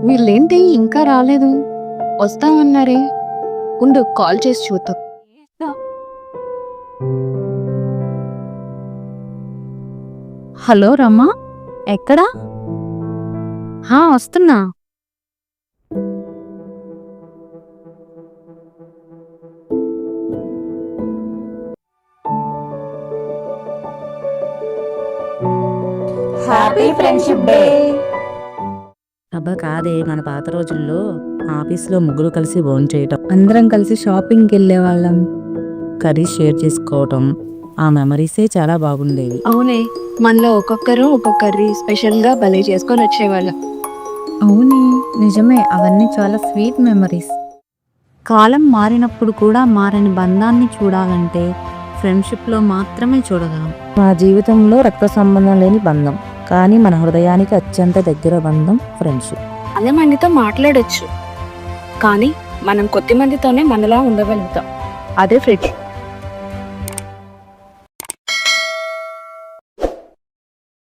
వీళ్ళేంటి ఇంకా రాలేదు? వస్తామన్నారే. ఉండు కాల్ చేసి చూద్దాం. హలో రమ్మా, ఎక్కడా? వస్తున్నా. Happy friendship day. అబ్బా కాదే, మన పాత రోజుల్లో ఆఫీస్లో ముగ్గురు కలిసి భోంచేయటం, అందరం కలిసి షాపింగ్కి వెళ్ళే వాళ్ళం. కర్రీస్ షేర్ చేసుకోవటం, ఆ మెమరీసే చాలా బాగుండేవి. అవునే, మనలో ఒక్కొక్కరు ఒక్కొక్కరి స్పెషల్గా భలే చేసుకొని వచ్చేవాళ్ళం. అవునే, నిజమే. అవన్నీ చాలా స్వీట్ మెమరీస్. కాలం మారినప్పుడు కూడా మారని బంధాన్ని చూడాలంటే ఫ్రెండ్షిప్లో మాత్రమే చూడగలం. మా జీవితంలో రక్త సంబంధం లేని బంధం, కానీ మన హృదయానికి అత్యంత దగ్గర బంధం ఫ్రెండ్షిప్. అదే మందితో మాట్లాడొచ్చు, కానీ మనం కొద్ది మందితోనే మనలా ఉండగలుగుతాం. అదే ఫ్రెండ్షిప్.